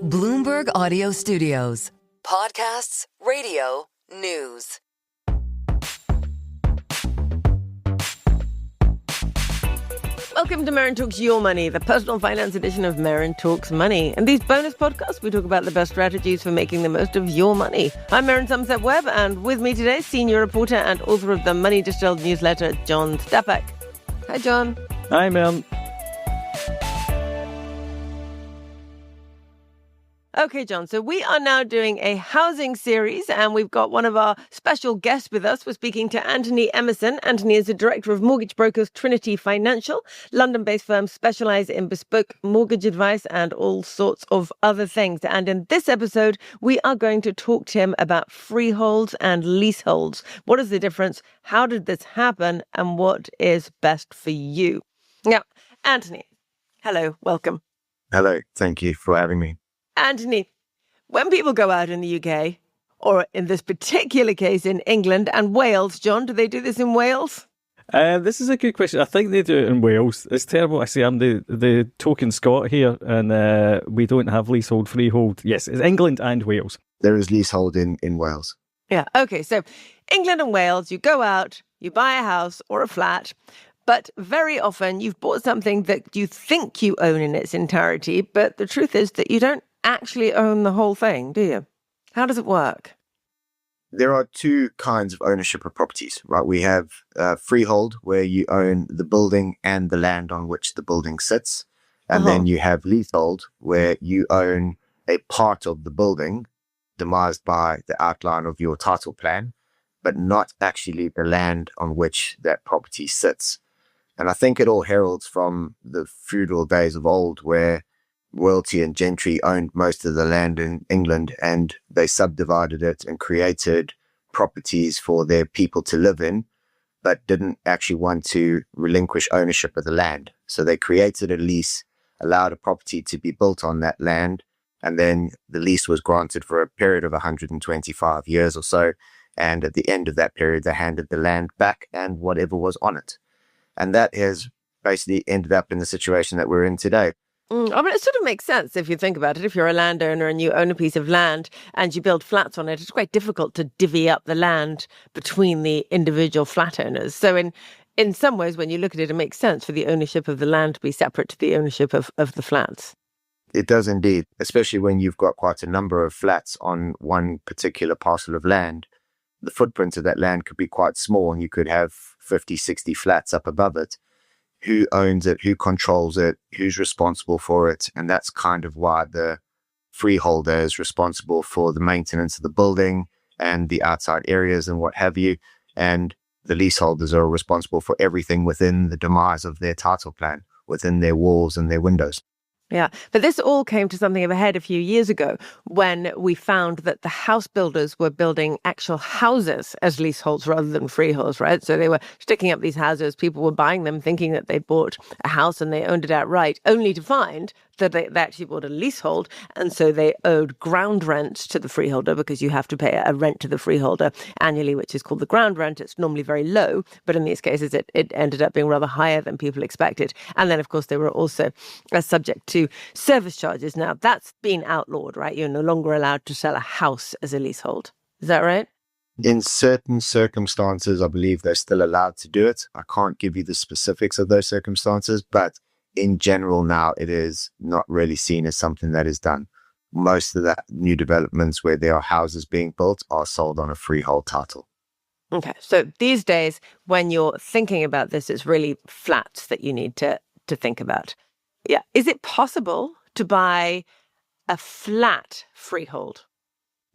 Bloomberg Audio Studios. Podcasts, radio, news. Welcome to Merryn Talks Your Money, the personal finance edition of Merryn Talks Money. In these bonus podcasts, we talk about the best strategies for making the most of your money. I'm Merryn Somerset Webb, and with me today, senior reporter and author of the Money Distilled newsletter, John Stepek. Hi, John. Hi, Merryn. Okay, John, so we are now doing a housing series, and we've got one of our special guests with us. We're speaking to Anthony Emmerson. Anthony is the director of mortgage brokers Trinity Financial. London-based firms specialise in bespoke mortgage advice and all sorts of other things. And in this episode, we are going to talk to him about freeholds and leaseholds. What is the difference? How did this happen? And what is best for you? Now, Anthony, hello, welcome. Hello, thank you for having me. Anthony, when people go out in the UK, or in this particular case in England and Wales, John, do they do this in Wales? This is a good question. I think they do it in Wales. It's terrible. I say I'm the token Scot here, and we don't have leasehold, freehold. Yes, it's England and Wales. There is leasehold in Wales. Yeah, okay. So England and Wales, you go out, you buy a house or a flat, but very often you've bought something that you think you own in its entirety, but the truth is that you don't actually own the whole thing, do you? How does it work? There are two kinds of ownership of properties, right? We have freehold, where you own the building and the land on which the building sits. And then you have leasehold, where you own a part of the building demised by the outline of your title plan, but not actually the land on which that property sits. And I think it all heralds from the feudal days of old, where royalty and gentry owned most of the land in England, and they subdivided it and created properties for their people to live in, but didn't actually want to relinquish ownership of the land. So they created a lease, allowed a property to be built on that land, and then the lease was granted for a period of 125 years or so. And at the end of that period, they handed the land back and whatever was on it. And that has basically ended up in the situation that we're in today. I mean, it sort of makes sense if you think about it. If you're a landowner and you own a piece of land and you build flats on it, it's quite difficult to divvy up the land between the individual flat owners. So in some ways, when you look at it, it makes sense for the ownership of the land to be separate to the ownership of the flats. It does indeed, especially when you've got quite a number of flats on one particular parcel of land. The footprint of that land could be quite small, and you could have 50, 60 flats up above it. Who owns it, who controls it, who's responsible for it. And that's kind of why the freeholder is responsible for the maintenance of the building and the outside areas and what have you. And the leaseholders are responsible for everything within the demise of their title plan, within their walls and their windows. Yeah, but this all came to something of a head a few years ago when we found that the house builders were building actual houses as leaseholds rather than freeholds, right? So they were sticking up these houses. People were buying them thinking that they bought a house and they owned it outright, only to find that they actually bought a leasehold. And so they owed ground rent to the freeholder, because you have to pay a rent to the freeholder annually, which is called the ground rent. It's normally very low, but in these cases, it ended up being rather higher than people expected. And then, of course, they were also subject to service charges. Now, that's been outlawed, right? You're no longer allowed to sell a house as a leasehold. Is that right? In certain circumstances, I believe they're still allowed to do it. I can't give you the specifics of those circumstances, but in general now, it is not really seen as something that is done. Most of the new developments where there are houses being built are sold on a freehold title. Okay, so these days, when you're thinking about this, it's really flats that you need to think about. Yeah. Is it possible to buy a flat freehold?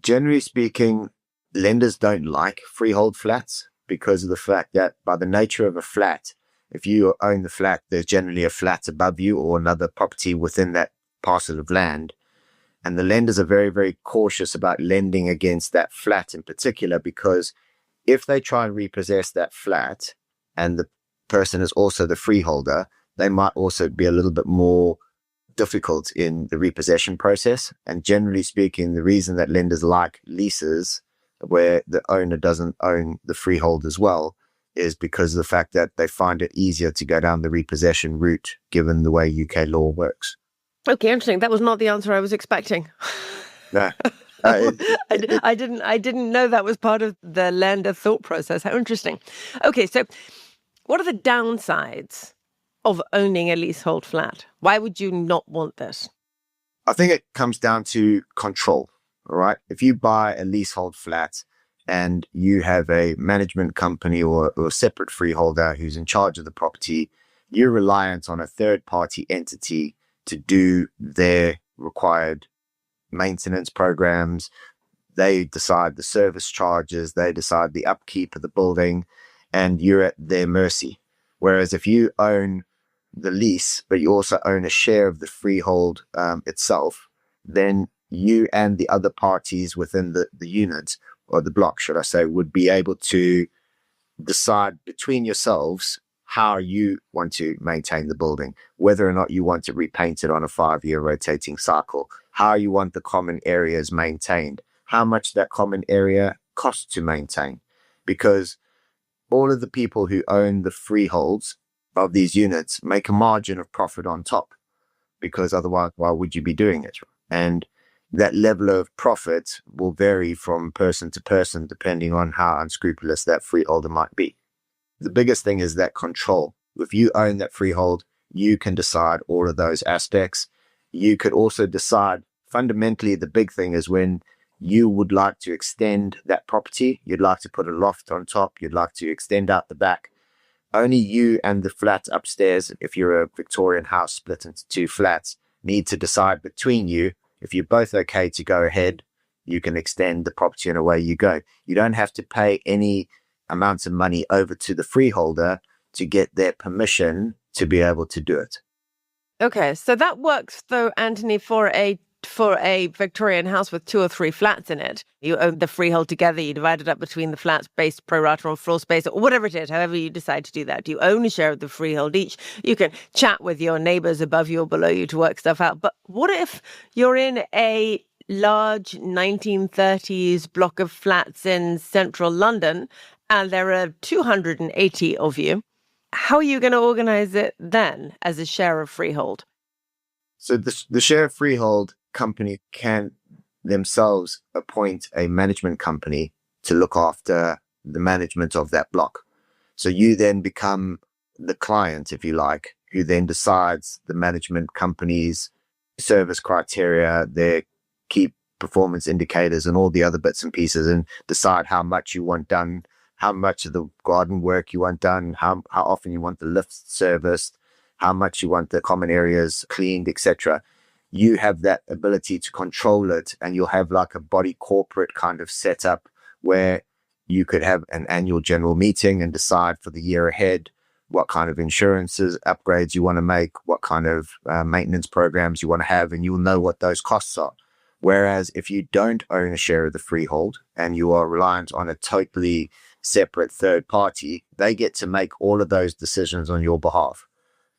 Generally speaking, lenders don't like freehold flats because of the fact that by the nature of a flat, if you own the flat, there's generally a flat above you or another property within that parcel of land. And the lenders are very, very cautious about lending against that flat in particular, because if they try and repossess that flat and the person is also the freeholder, they might also be a little bit more difficult in the repossession process. And generally speaking, the reason that lenders like leases where the owner doesn't own the freehold as well is because of the fact that they find it easier to go down the repossession route, given the way UK law works. Okay, interesting. That was not the answer I was expecting. No. I didn't know that was part of the lender thought process. How interesting. Okay, so what are the downsides of owning a leasehold flat? Why would you not want this? I think it comes down to control. All right. If you buy a leasehold flat and you have a management company or a separate freeholder who's in charge of the property, you're reliant on a third party entity to do their required maintenance programs. They decide the service charges, they decide the upkeep of the building, and you're at their mercy. Whereas if you own the lease, but you also own a share of the freehold itself, then you and the other parties within the unit, or the block, should I say, would be able to decide between yourselves how you want to maintain the building, whether or not you want to repaint it on a 5-year rotating cycle, how you want the common areas maintained, how much that common area costs to maintain. Because all of the people who own the freeholds of these units make a margin of profit on top, because otherwise, why would you be doing it? And that level of profit will vary from person to person, depending on how unscrupulous that freeholder might be. The biggest thing is that control. If you own that freehold, you can decide all of those aspects. You could also decide, fundamentally, the big thing is when you would like to extend that property, you'd like to put a loft on top, you'd like to extend out the back. Only you and the flat upstairs, if you're a Victorian house split into 2 flats, need to decide between you. If you're both okay to go ahead, you can extend the property and away you go. You don't have to pay any amounts of money over to the freeholder to get their permission to be able to do it. Okay, so that works though, Anthony, for a Victorian house with 2 or 3 flats in it. You own the freehold together, you divide it up between the flats based pro rata on floor space, or whatever it is, however you decide to do that. You own a share of the freehold each. You can chat with your neighbours above you or below you to work stuff out. But what if you're in a large 1930s block of flats in central London and there are 280 of you? How are you going to organise it then as a share of freehold? So the share of freehold company can themselves appoint a management company to look after the management of that block. So you then become the client, if you like, who then decides the management company's service criteria, their key performance indicators, and all the other bits and pieces, and decide how much you want done, how much of the garden work you want done, how often you want the lifts serviced, how much you want the common areas cleaned, etc. You have that ability to control it, and you'll have like a body corporate kind of setup where you could have an annual general meeting and decide for the year ahead what kind of insurances, upgrades you want to make, what kind of maintenance programs you want to have, and you'll know what those costs are. Whereas if you don't own a share of the freehold and you are reliant on a totally separate third party, they get to make all of those decisions on your behalf,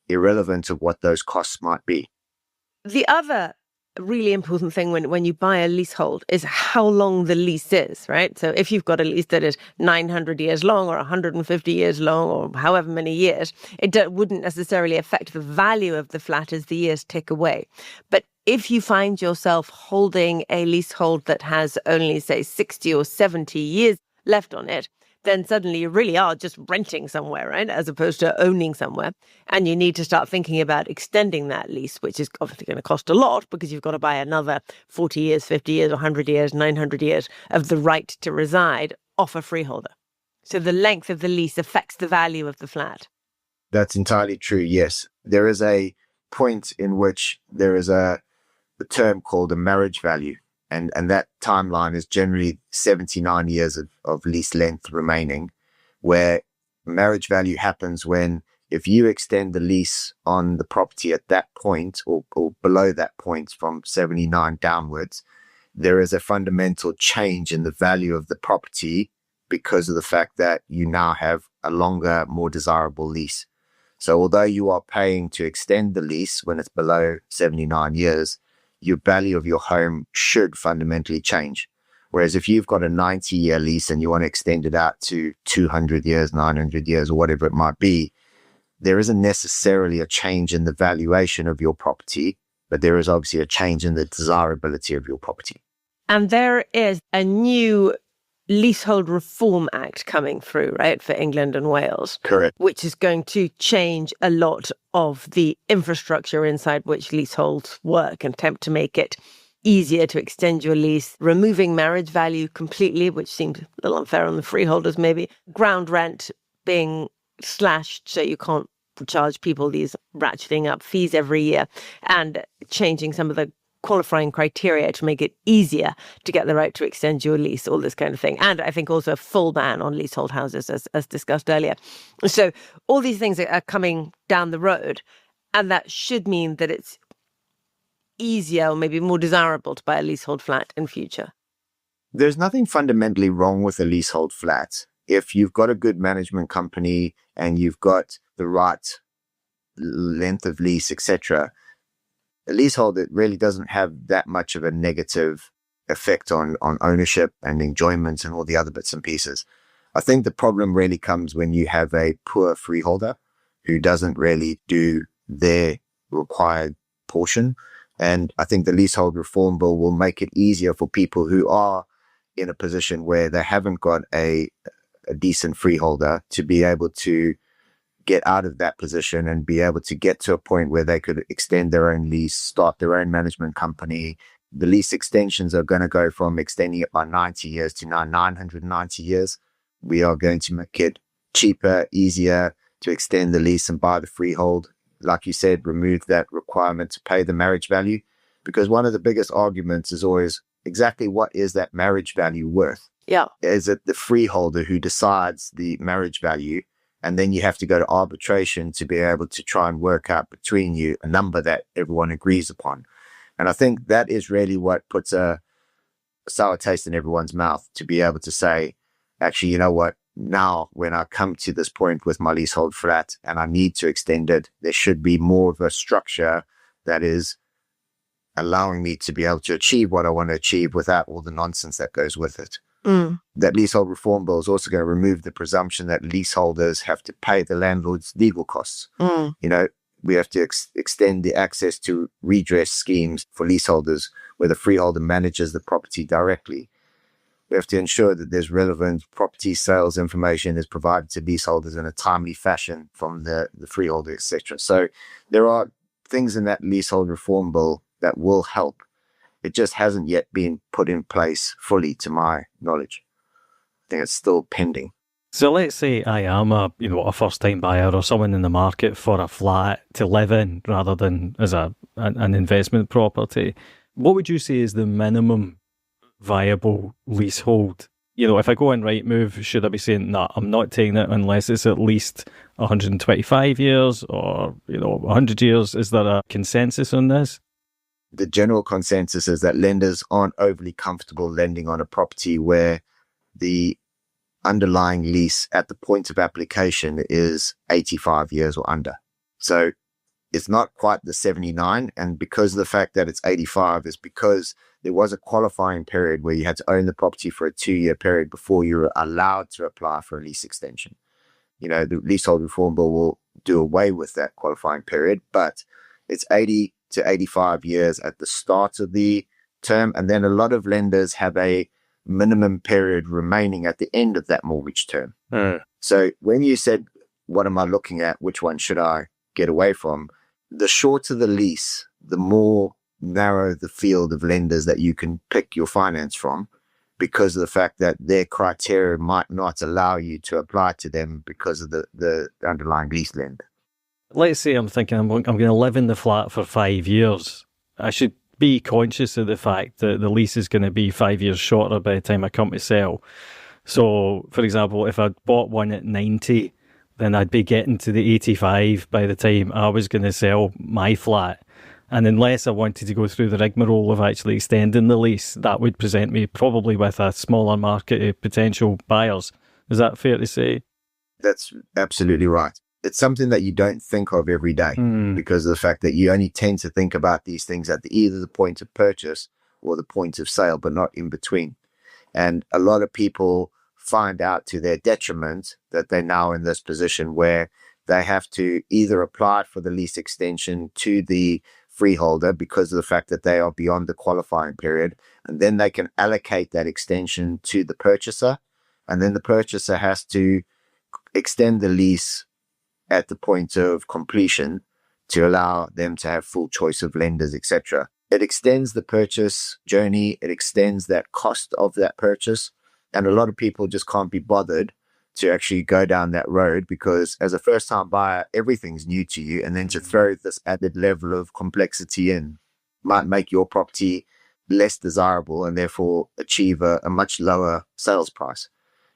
irrelevant of what those costs might be. The other really important thing when you buy a leasehold is how long the lease is, right? So if you've got a lease that is 900 years long or 150 years long or however many years, it wouldn't necessarily affect the value of the flat as the years tick away. But if you find yourself holding a leasehold that has only, say, 60 or 70 years left on it, then suddenly you really are just renting somewhere, right? As opposed to owning somewhere. And you need to start thinking about extending that lease, which is obviously going to cost a lot because you've got to buy another 40 years, 50 years, 100 years, 900 years of the right to reside off a freeholder. So the length of the lease affects the value of the flat. That's entirely true, yes. There is a point in which there is a term called a marriage value. And that timeline is generally 79 years of lease length remaining, where marriage value happens when if you extend the lease on the property at that point or below that point from 79 downwards, there is a fundamental change in the value of the property because of the fact that you now have a longer, more desirable lease. So although you are paying to extend the lease when it's below 79 years, your value of your home should fundamentally change. Whereas if you've got a 90-year lease and you want to extend it out to 200 years, 900 years, or whatever it might be, there isn't necessarily a change in the valuation of your property but there is obviously a change in the desirability of your property. And there is a new Leasehold Reform Act coming through, right, for England and Wales. Correct. Which is going to change a lot of the infrastructure inside which leaseholds work and attempt to make it easier to extend your lease, removing marriage value completely, which seems a little unfair on the freeholders maybe, ground rent being slashed so you can't charge people these ratcheting up fees every year, and changing some of the qualifying criteria to make it easier to get the right to extend your lease, all this kind of thing. And I think also a full ban on leasehold houses, as discussed earlier. So all these things are coming down the road, and that should mean that it's easier or maybe more desirable to buy a leasehold flat in future. There's nothing fundamentally wrong with a leasehold flat. If you've got a good management company and you've got the right length of lease, etc., a leasehold, it really doesn't have that much of a negative effect on ownership and enjoyment and all the other bits and pieces. I think the problem really comes when you have a poor freeholder who doesn't really do their required portion. And I think the Leasehold Reform Bill will make it easier for people who are in a position where they haven't got a decent freeholder to be able to get out of that position and be able to get to a point where they could extend their own lease, start their own management company. The lease extensions are going to go from extending it by 90 years to now 990 years. We are going to make it cheaper, easier to extend the lease and buy the freehold. Like you said, remove that requirement to pay the marriage value, because one of the biggest arguments is always exactly what is that marriage value worth? Yeah. Is it the freeholder who decides the marriage value? And then you have to go to arbitration to be able to try and work out between you a number that everyone agrees upon. And I think that is really what puts a sour taste in everyone's mouth, to be able to say, actually, you know what? Now, when I come to this point with my leasehold flat and I need to extend it, there should be more of a structure that is allowing me to be able to achieve what I want to achieve without all the nonsense that goes with it. That Leasehold Reform Bill is also going to remove the presumption that leaseholders have to pay the landlord's legal costs. You know, we have to extend the access to redress schemes for leaseholders where the freeholder manages the property directly. We have to ensure that there's relevant property sales information is provided to leaseholders in a timely fashion from the freeholder, etc. So there are things in that Leasehold Reform Bill that will help. It just hasn't yet been put in place fully, to my knowledge. I think it's still pending. So let's say I am a first-time buyer or someone in the market for a flat to live in rather than as an investment property. What would you say is the minimum viable leasehold? You know, if I go on Rightmove, should I be saying, nah, I'm not taking it unless it's at least 125 years or, 100 years? Is there a consensus on this? The general consensus is that lenders aren't overly comfortable lending on a property where the underlying lease at the point of application is 85 years or under. So it's not quite the 79. And because of the fact that it's 85 is because there was a qualifying period where you had to own the property for a 2-year period before you were allowed to apply for a lease extension. You know, the Leasehold Reform Bill will do away with that qualifying period, but it's 80 to 85 years at the start of the term. And then a lot of lenders have a minimum period remaining at the end of that mortgage term. So when you said, what am I looking at? Which one should I get away from? The shorter the lease, the more narrow the field of lenders that you can pick your finance from, because of the fact that their criteria might not allow you to apply to them because of the underlying lease lender. Let's say I'm thinking I'm going to live in the flat for 5 years. I should be conscious of the fact that the lease is going to be 5 years shorter by the time I come to sell. So, for example, if I'd bought one at 90, then I'd be getting to the 85 by the time I was going to sell my flat. And unless I wanted to go through the rigmarole of actually extending the lease, that would present me probably with a smaller market of potential buyers. Is that fair to say? That's absolutely right. It's something that you don't think of every day because of the fact that you only tend to think about these things at either the point of purchase or the point of sale, but not in between. And a lot of people find out to their detriment that they're now in this position where they have to either apply for the lease extension to the freeholder because of the fact that they are beyond the qualifying period. And then they can allocate that extension to the purchaser. And then the purchaser has to extend the lease at the point of completion to allow them to have full choice of lenders, etc. It extends the purchase journey. It extends that cost of that purchase. And a lot of people just can't be bothered to actually go down that road because as a first-time buyer, everything's new to you. And then to throw this added level of complexity in might make your property less desirable and therefore achieve a much lower sales price.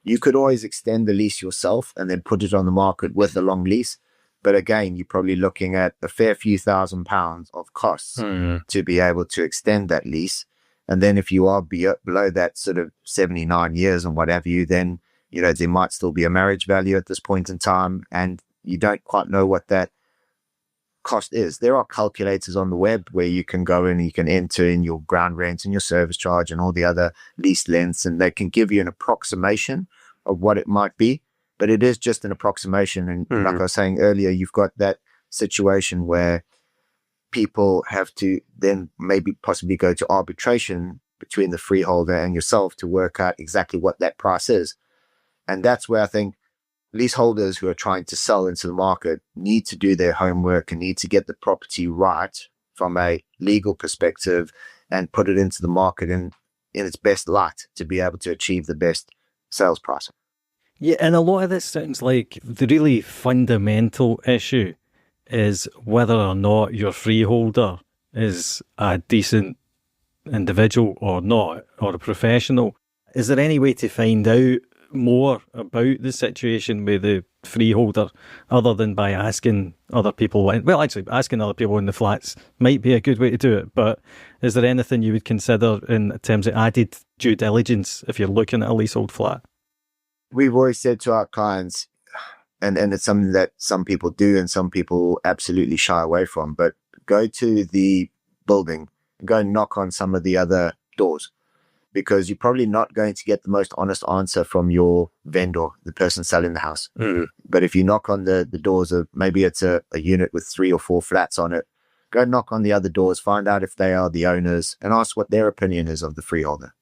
You could always extend the lease yourself and then put it on the market with a long lease. But again, you're probably looking at a fair few £1,000s of costs to be able to extend that lease. And then if you are below that sort of 79 years and what have you, then, you know, there might still be a marriage value at this point in time. And you don't quite know what that cost is. There are calculators on the web where you can go in and you can enter in your ground rent and your service charge and all the other lease lengths, and they can give you an approximation of what it might be. But it is just an approximation. And like I was saying earlier, you've got that situation where people have to then maybe possibly go to arbitration between the freeholder and yourself to work out exactly what that price is. And that's where I think leaseholders who are trying to sell into the market need to do their homework and need to get the property right from a legal perspective and put it into the market in its best light to be able to achieve the best sales price. Yeah, and a lot of this sounds like the really fundamental issue is whether or not your freeholder is a decent individual or not, or a professional. Is there any way to find out more about the situation with the freeholder other than by asking other people? Well, actually, asking other people in the flats might be a good way to do it, but is there anything you would consider in terms of added due diligence if you're looking at a leasehold flat? We've always said to our clients, and it's something that some people do and some people absolutely shy away from, but go to the building, go and knock on some of the other doors, because you're probably not going to get the most honest answer from your vendor, the person selling the house. But if you knock on the doors of, maybe it's a unit with 3 or 4 flats on it, go knock on the other doors, find out if they are the owners, and ask what their opinion is of the freeholder.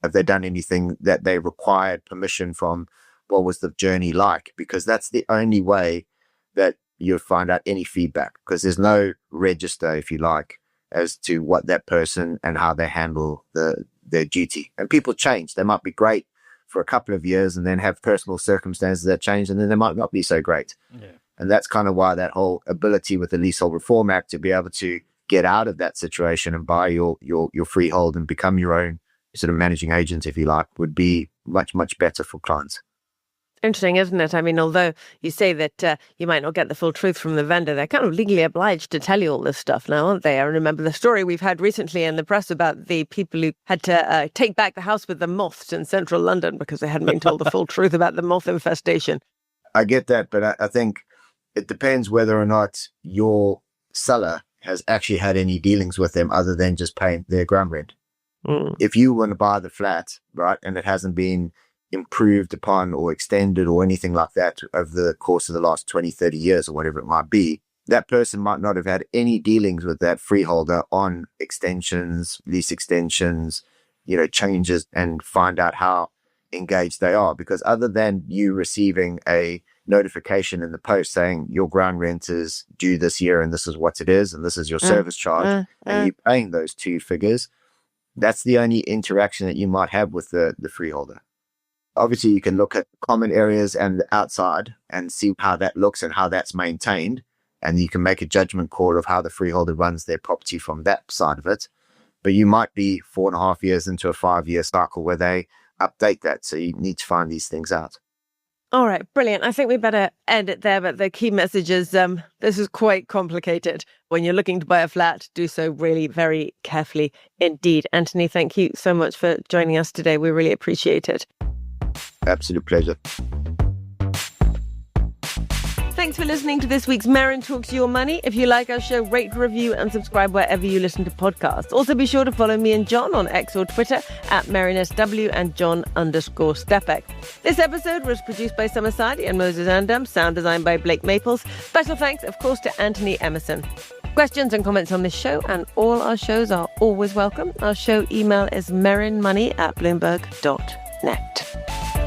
Have they done anything that they required permission from? What was the journey like? Because that's the only way that you'll find out any feedback, because there's no register, if you like, as to what that person and how they handle their duty. And people change. They might be great for a couple of years and then have personal circumstances that change, and then they might not be so great. Yeah. And that's kind of why that whole ability with the Leasehold Reform Act to be able to get out of that situation and buy your freehold and become your own sort of managing agent, if you like, would be much, much better for clients. Interesting, isn't it? I mean, although you say that you might not get the full truth from the vendor, they're kind of legally obliged to tell you all this stuff now, aren't they? I remember the story we've had recently in the press about the people who had to take back the house with the moths in central London because they hadn't been told the full truth about the moth infestation. I get that, but I think it depends whether or not your seller has actually had any dealings with them other than just paying their ground rent. If you want to buy the flat, right, and it hasn't been improved upon or extended or anything like that over the course of the last 20, 30 years or whatever it might be, that person might not have had any dealings with that freeholder on extensions, lease extensions, changes, and find out how engaged they are. Because other than you receiving a notification in the post saying your ground rent is due this year and this is what it is and this is your service charge and you're paying those 2 figures, that's the only interaction that you might have with the freeholder. Obviously, you can look at common areas and the outside and see how that looks and how that's maintained. And you can make a judgment call of how the freeholder runs their property from that side of it. But you might be 4.5 years into a 5-year cycle where they update that. So you need to find these things out. All right, brilliant. I think we better end it there, but the key message is this is quite complicated. When you're looking to buy a flat, do so really very carefully indeed. Anthony, thank you so much for joining us today. We really appreciate it. Absolute pleasure. Thanks for listening to this week's Merryn Talks Your Money. If you like our show, rate, review and subscribe wherever you listen to podcasts. Also be sure to follow me and John on X or Twitter at MerrynSW and John_Stepek. This episode was produced by Summer Sadi and Moses Andam, sound designed by Blake Maples. Special thanks, of course, to Anthony Emmerson. Questions and comments on this show and all our shows are always welcome. Our show email is merrynmoney@bloomberg.net.